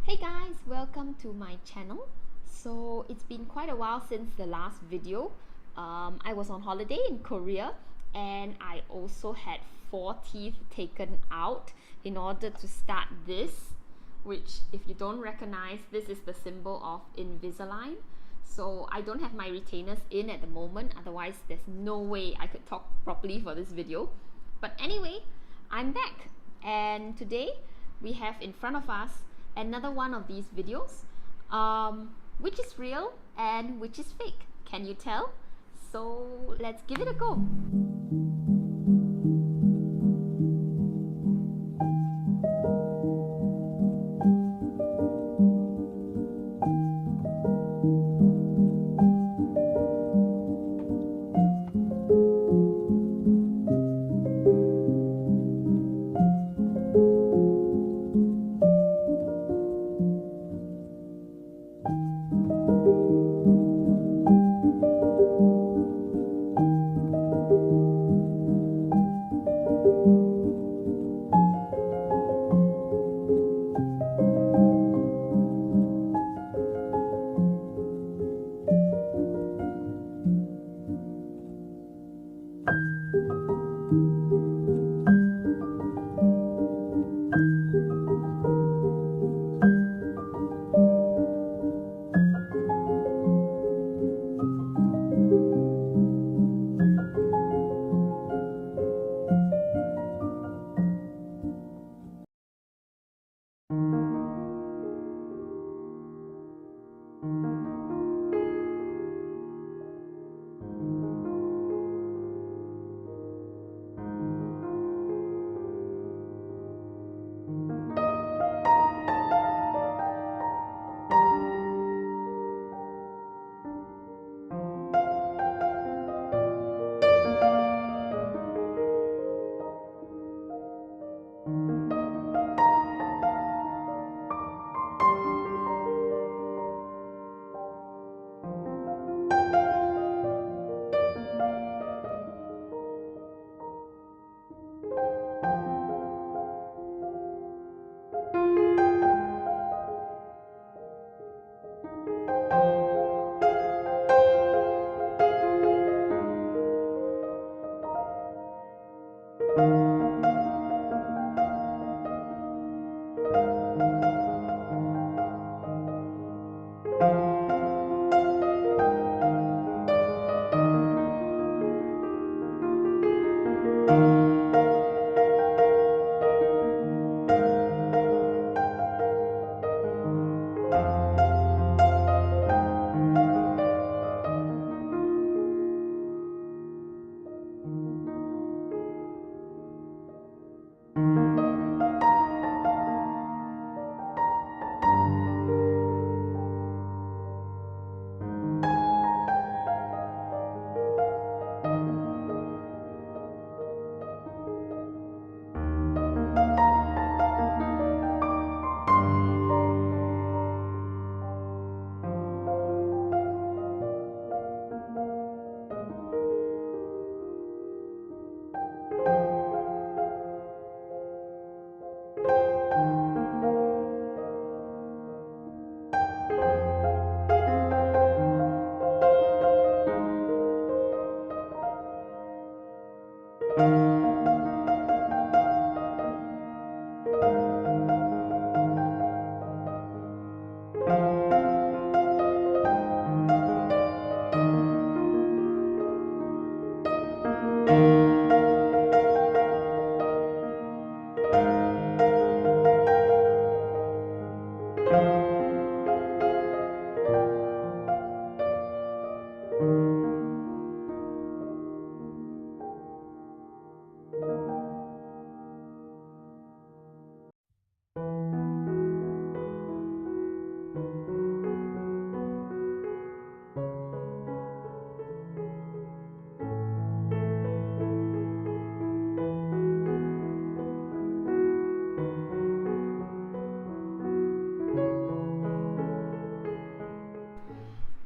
Hey guys, welcome to my channel. So it's been quite a while since the last video. I was on holiday in Korea and I also had 4 teeth taken out in order to start this, which if you don't recognize, this is the symbol of Invisalign. So I don't have my retainers in at the moment, otherwise there's no way I could talk properly for this video. But anyway, I'm back, and today we have in front of us another one of these videos, which is real and which is fake. Can you tell? So let's give it a go.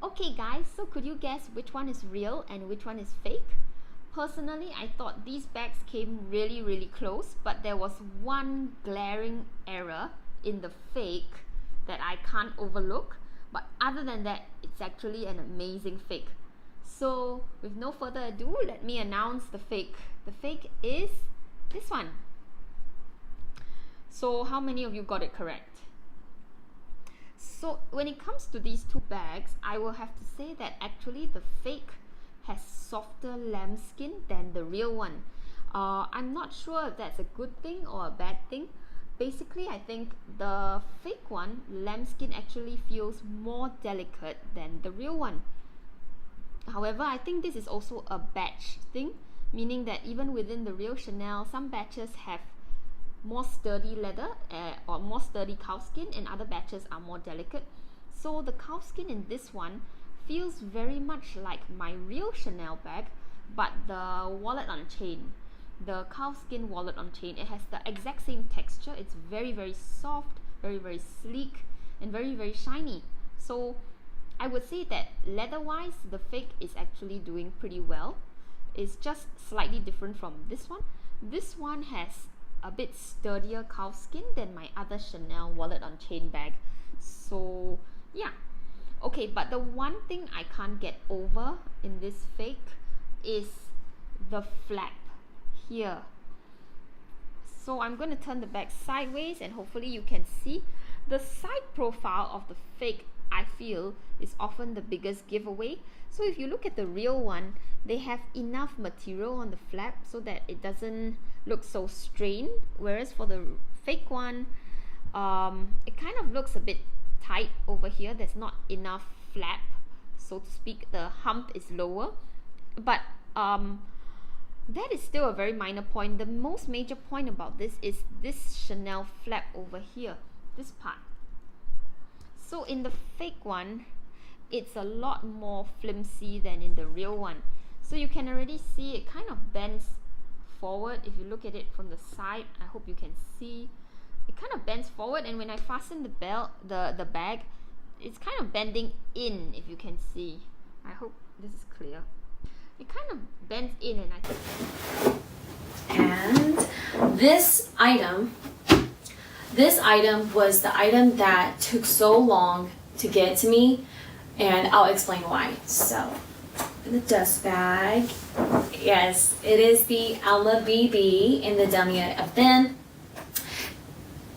Okay guys, so could you guess which one is real and which one is fake? Personally, I thought these bags came really close, but there was one glaring error in the fake that I can't overlook. But other than that, it's actually an amazing fake. So with no further ado, let me announce the fake. The fake is this one. So how many of you got it correct? So when it comes to these two bags, I will have to say that actually the fake has softer lambskin than the real one. I'm not sure if that's a good thing or a bad thing. Basically, I think the fake one, lambskin, actually feels more delicate than the real one. However, I think this is also a batch thing, meaning that even within the real Chanel, some batches have more sturdy leather or more sturdy calfskin, and other batches are more delicate. So the calfskin in this one feels very much like my real Chanel bag, but the wallet on chain, the calfskin wallet on chain, it has the exact same texture. It's very, very soft, very, very sleek, and very, very shiny. So I would say that leather wise, the fake is actually doing pretty well. It's just slightly different from this one. This one has a bit sturdier calfskin than my other Chanel wallet on chain bag. So yeah, okay, but the one thing I can't get over in this fake is the flap here. So I'm going to turn the bag sideways and hopefully you can see. The side profile of the fake, I feel, is often the biggest giveaway. So if you look at the real one, they have enough material on the flap so that it doesn't look so strained, whereas for the fake one, it kind of looks a bit tight over here. There's not enough flap, so to speak. The hump is lower, but that is still a very minor point. The most major point about this is this Chanel flap over here, this part. So in the fake one, it's a lot more flimsy than in the real one. So you can already see it kind of bends forward. If you look at it from the side, I hope you can see it kind of bends forward, and when I fasten the belt, the bag, it's kind of bending in, if you can see. I hope this is clear. It kind of bends in, and I think. And this item was the item that took so long to get to me, and I'll explain why. So the dust bag, yes, it is the Alma BB in the Damier of Ben.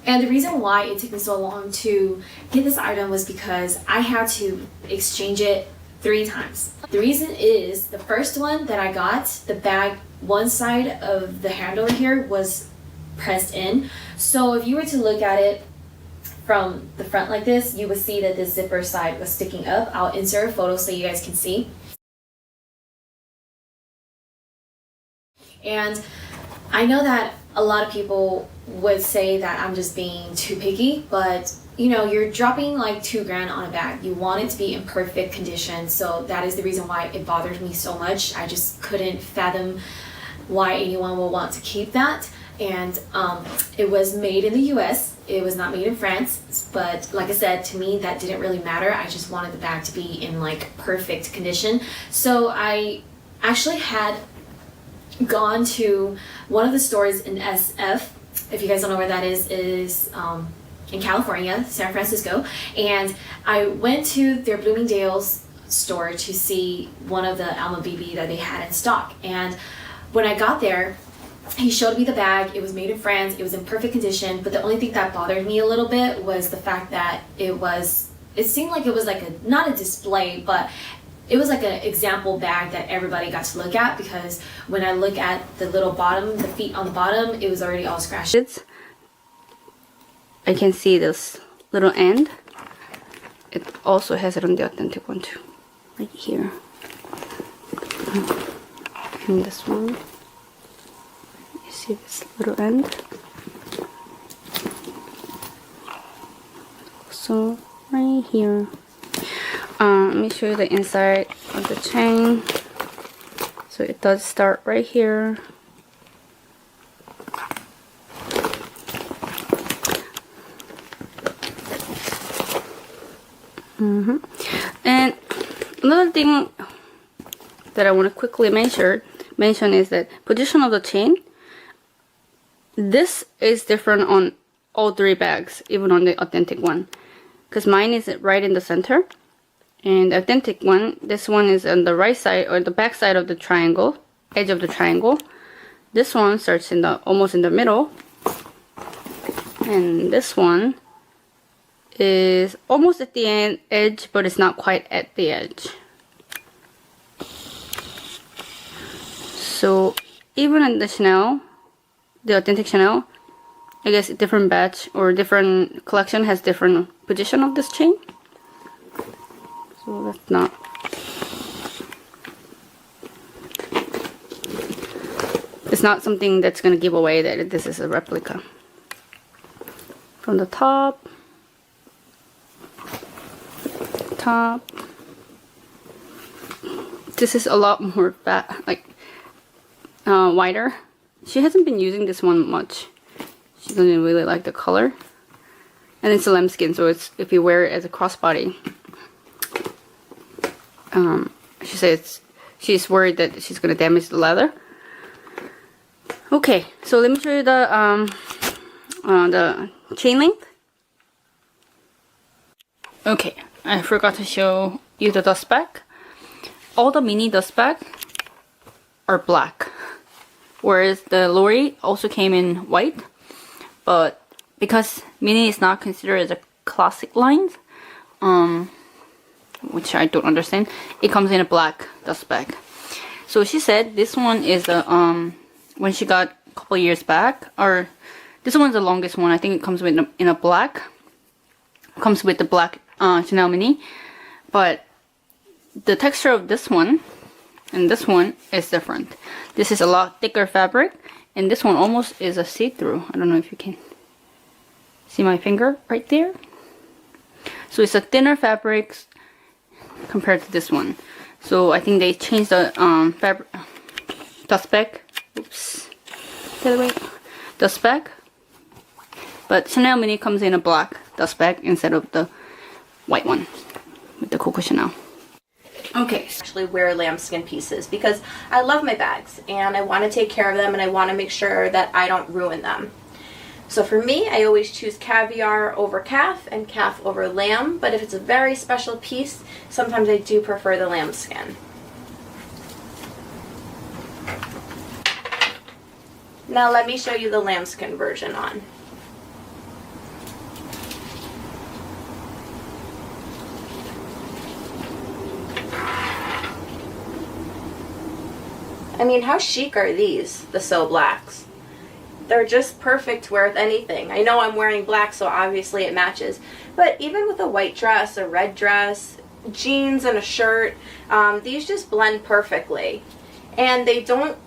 And the reason why it took me so long to get this item was because I had to exchange it 3 times. The reason is, the first one that I got, the bag, one side of the handle here was pressed in. So if you were to look at it from the front like this, you would see that the zipper side was sticking up. I'll insert a photo so you guys can see. And I know that a lot of people would say that I'm just being too picky, but you know, you're dropping like $2,000 on a bag. You want it to be in perfect condition. So that is the reason why it bothers me so much. I just couldn't fathom why anyone will want to keep that. And it was made in the US. It was not made in France. But like I said, to me, that didn't really matter. I just wanted the bag to be in like perfect condition. So I actually had gone to one of the stores in SF. If you guys don't know where that is in California, San Francisco, and I went to their Bloomingdale's store to see one of the Alma BB that they had in stock. And when I got there, he showed me the bag. It was made in France. It was in perfect condition, but the only thing that bothered me a little bit was the fact that it seemed like it was like not a display, but it was like an example bag that everybody got to look at, because when I look at the little bottom, the feet on the bottom, it was already all scratched. I can see this little end. It also has it on the authentic one too, right here. And this one, you see this little end. Also right here. Let me show you the inside of the chain. So it does start right here. And another thing that I want to quickly mention is that position of the chain. This is different on all 3 bags, even on the authentic one. because mine is right in the center. And the authentic one, this one is on the right side or the back side of the triangle, edge of the triangle. This one starts in the almost in the middle. And this one is almost at the edge, but it's not quite at the edge. So even in the Chanel, the authentic Chanel, I guess a different batch or different collection has different position of this chain. So that's not. It's not something that's gonna give away that this is a replica. From the top, this is a lot more fat, like wider. She hasn't been using this one much. She doesn't really like the color, and it's a lambskin, so it's if you wear it as a crossbody. She says she's worried that she's gonna damage the leather. Okay, so let me show you the chain length. Okay, I forgot to show you the dust bag. All the mini dust bag are black, whereas the Lori also came in white. But because mini is not considered as a classic line, which I don't understand, it comes in a black dust bag. So she said this one is a when she got a couple years back, or this one's the longest one. I think it comes with in a black. Comes with the black Chanel mini, but the texture of this one and this one is different. This is a lot thicker fabric, and this one almost is a see-through. I don't know if you can see my finger right there. So it's a thinner fabric compared to this one. So I think they changed the fabric dust bag. Oops, the other way. Dust bag. But Chanel mini comes in a black dust bag instead of the white one with the Coco Chanel. Okay, so I actually wear lambskin pieces because I love my bags and I want to take care of them and I want to make sure that I don't ruin them. So for me, I always choose caviar over calf and calf over lamb, but if it's a very special piece, sometimes I do prefer the lambskin. Now let me show you the lambskin version on. I mean, how chic are these, the So Blacks? They're just perfect to wear with anything. I know I'm wearing black, so obviously it matches. But even with a white dress, a red dress, jeans and a shirt, these just blend perfectly. And they don't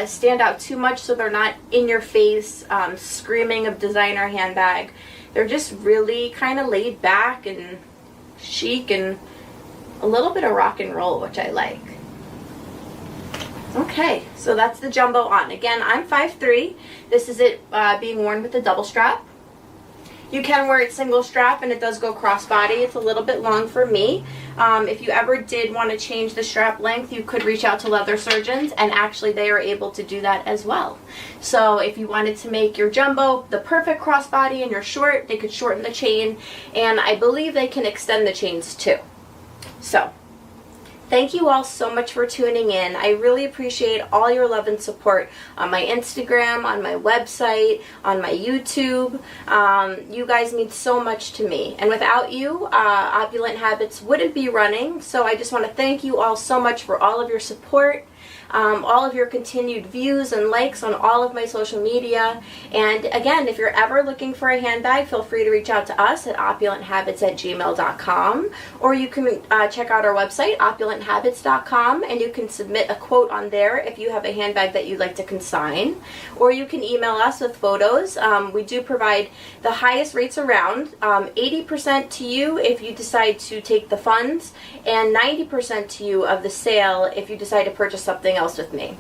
stand out too much, so they're not in your face, screaming of designer handbag. They're just really kind of laid back and chic and a little bit of rock and roll, which I like. Okay, so that's the jumbo on. Again, I'm 5'3". This is it being worn with a double strap. You can wear it single strap, and it does go crossbody. It's a little bit long for me. If you ever did want to change the strap length, you could reach out to leather surgeons, and actually they are able to do that as well. So if you wanted to make your jumbo the perfect crossbody and your short, they could shorten the chain, and I believe they can extend the chains too. So thank you all so much for tuning in. I really appreciate all your love and support on my Instagram, on my website, on my YouTube. You guys mean so much to me. And without you, Opulent Habits wouldn't be running. So I just want to thank you all so much for all of your support. All of your continued views and likes on all of my social media. And again, if you're ever looking for a handbag, feel free to reach out to us at opulenthabits@gmail.com, or you can check out our website, opulenthabits.com, and you can submit a quote on there if you have a handbag that you'd like to consign, or you can email us with photos. We do provide the highest rates around, 80% to you if you decide to take the funds, and 90% to you of the sale if you decide to purchase something else with me.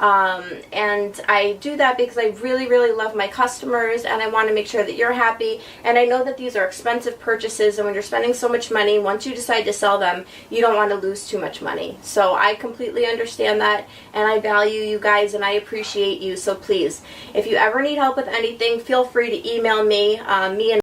And I do that because I really love my customers, and I want to make sure that you're happy. And I know that these are expensive purchases, and when you're spending so much money, once you decide to sell them, you don't want to lose too much money. So I completely understand that, and I value you guys, and I appreciate you. So please, if you ever need help with anything, feel free to email me. Me and